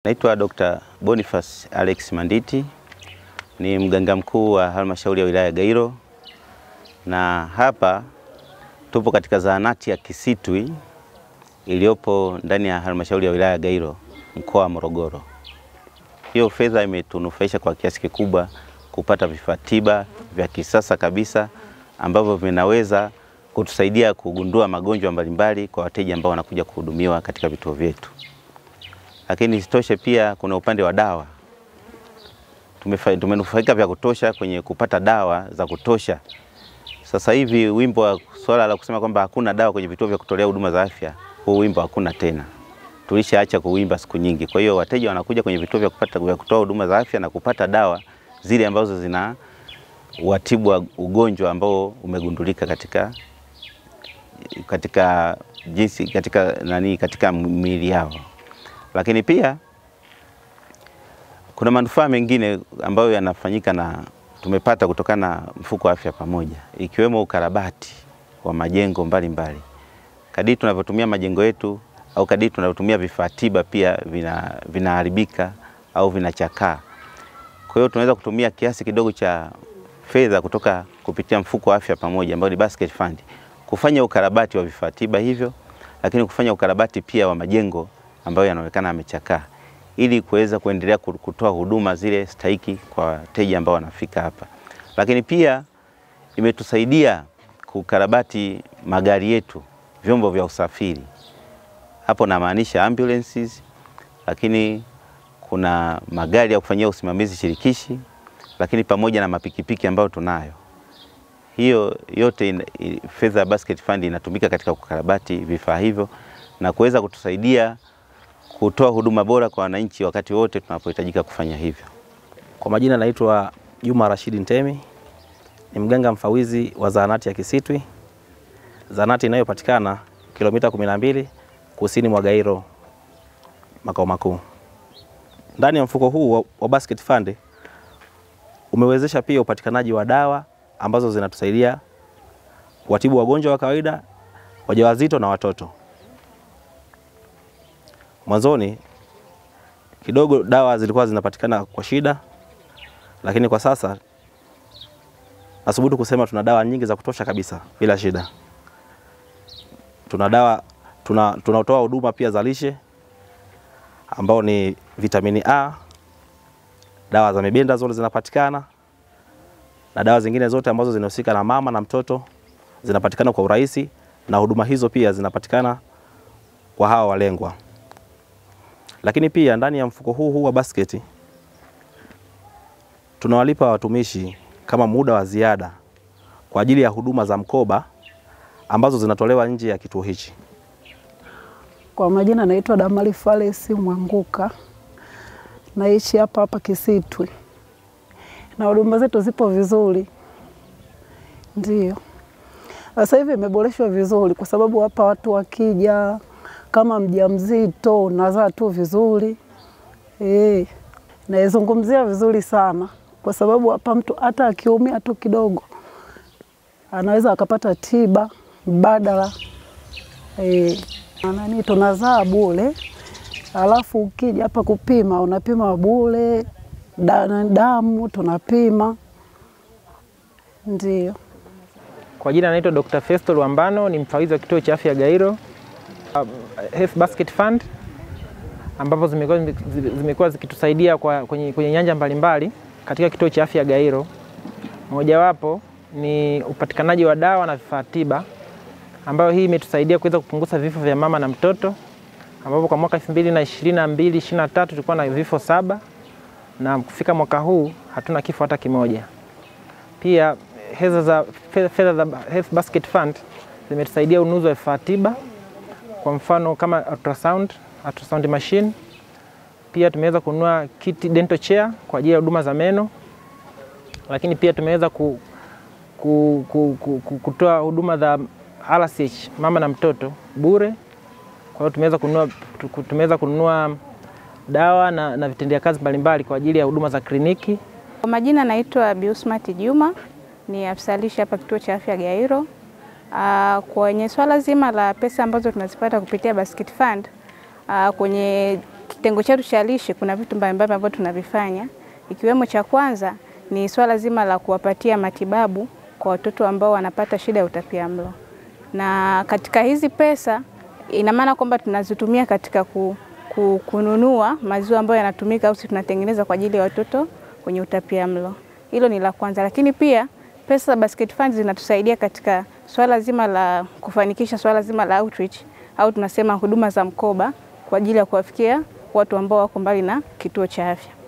Naitwa Dr. Boniface Alex Manditi, ni mganga mkuu wa halmashauri ya wilaya ya Gairo, na hapa tupo katika zahanati ya Kisitwi iliyopo ndani ya halmashauri ya wilaya ya Gairo, mkoa wa Morogoro. Hiyo fedha imetunufaisha kwa kiasi kikubwa kupata vifaa tiba vya kisasa kabisa ambavyo vinaweza kutusaidia kugundua magonjwa mbalimbali kwa wateja ambao wanakuja kuhudumiwa katika vituo vyetu. Lakini isitoshe pia kuna upande wa dawa. Tumenufaika vya kutosha kwenye kupata dawa za kutosha. Sasa hivi wimbo wa swala la kusema kwamba hakuna dawa kwenye vituo vya kutolea huduma za afya, huu wimbo hakuna tena. Tulishaacha kuimba siku nyingi. Kwa hiyo wateja wanakuja kwenye vituo vya kutoa huduma za afya na kupata dawa zile ambazo zina watibu wa ugonjwa ambao umegundulika katika miili yao. Lakini pia kuna manufaa mengine ambayo yanafanyika na tumepata kutokana na mfuko wa afya pamoja, ikiwemo ukarabati wa majengo mbalimbali. Kadiri tunavyotumia majengo yetu au kadiri tunavyotumia vifaa tiba pia vinaharibika au vinachakaa. Kwa hiyo tunaweza kutumia kiasi kidogo cha fedha kutoka kupitia mfuko wa afya pamoja ambao ni basket fund kufanya ukarabati wa vifaa tiba hivyo, lakini kufanya ukarabati pia wa majengo ambayo yanaonekana yamechakaa ili kuweza kuendelea kutoa huduma zile stahiki kwa wateja ambao wanafika hapa. Lakini pia imetusaidia kukarabati magari yetu, vyombo vya usafiri. Hapo namaanisha ambulances, lakini kuna magari ya kufanyia usimamizi shirikishi, lakini pamoja na mapikipiki ambayo tunayo. Hiyo yote fedha basket fund inatumika katika kukarabati vifaa hivyo na kuweza kutusaidia kutoa huduma bora kwa wananchi wakati wote tunapohitajika kufanya hivyo. Kwa majina naitwa Juma Rashid Ntemi, ni mganga mfawizi wa zahanati ya Kisitwi. Zahanati inayopatikana kilomita 12 kusini mwa Gairo, makao makuu. Ndani ya mfuko huu wa basket fund umewezesha pia upatikanaji wa dawa ambazo zinatusaidia kuwatibu wagonjwa wa kawaida, wajawazito na watoto. Mwanzoni kidogo dawa zilikuwa zinapatikana kwa shida, lakini kwa sasa nasubutu kusema tuna dawa nyingi za kutosha kabisa bila shida. Tunatoa huduma pia za lishe ambao ni vitamini A, dawa za mibenda zote zinapatikana, na dawa zingine zote ambazo zinahusika na mama na mtoto zinapatikana kwa urahisi, na huduma hizo pia zinapatikana kwa hawa walengwa. Lakini pia ndani ya mfuko huu wa basket tunawalipa watumishi kama muda wa ziada kwa ajili ya huduma za mkoba ambazo zinatolewa nje ya kituo hichi. Kwa majina naitwa Damali Falesi Mwanguka, naishi hapa Kisitwi, na huduma zetu zipo vizuri. Ndio. Sasa hivi imeboreshwa vizuri kwa sababu hapa watu wakija kama mjamzito unazaa tu vizuri. Naizungumzia vizuri sana kwa sababu hapa mtu hata akiumia tu kidogo anaweza akapata tiba mbadala. Tunazaa bure. Alafu ukija hapa kupima unapima bure, damu tunapima. Ndio. Kwa jina naitwa Dr. Festo Luambano, ni mfawizi wa kituo cha afya Gairo. Health Basket Fund ambapo zimekuwa zikitusaidia kwenye nyanja mbalimbali katika kituo cha afya Gairo. Mojawapo ni upatikanaji wa dawa na vifaa tiba, ambayo hii imetusaidia kuweza kupunguza vifo vya mama na mtoto, ambapo kwa mwaka 2022-2023 tulikuwa na vifo 7 na kufika mwaka huu hatuna kifo hata kimoja. Pia fedha za Health Basket Fund zimetusaidia ununuzi wa vifaa tiba, kwa mfano kama ultrasound machine. Pia tumeweza kununua kiti dental chair kwa ajili ya huduma za meno. Lakini pia tumeweza kutoa huduma za RCH mama na mtoto bure. Kwa hiyo tumeweza kununua dawa na vitendea kazi mbalimbali kwa ajili ya huduma za kliniki. Kwa majina naitwa Biusmati Juma, ni afisa lishe hapa kituo cha afya Gairo. Kwenye swala zima la pesa ambazo tunazipata kupitia basket fund, kwenye kitengo chetu cha lishe kuna vitu mbalimbali ambavyo tunavifanya, ikiwemo cha kwanza ni swala zima la kuwapatia matibabu kwa watoto ambao wanapata shida ya utapiamlo. Na katika hizi pesa ina maana kwamba tunazitumia katika kununua maziwa ambayo yanatumika au tunatengeneza kwa ajili ya watoto kwenye utapiamlo. Hilo ni la kwanza, lakini pia pesa za basket funds zinatusaidia katika swala zima la kufanikisha swala zima la outreach au tunasema huduma za mkoba kwa ajili ya kuwafikia watu ambao wako mbali na kituo cha afya.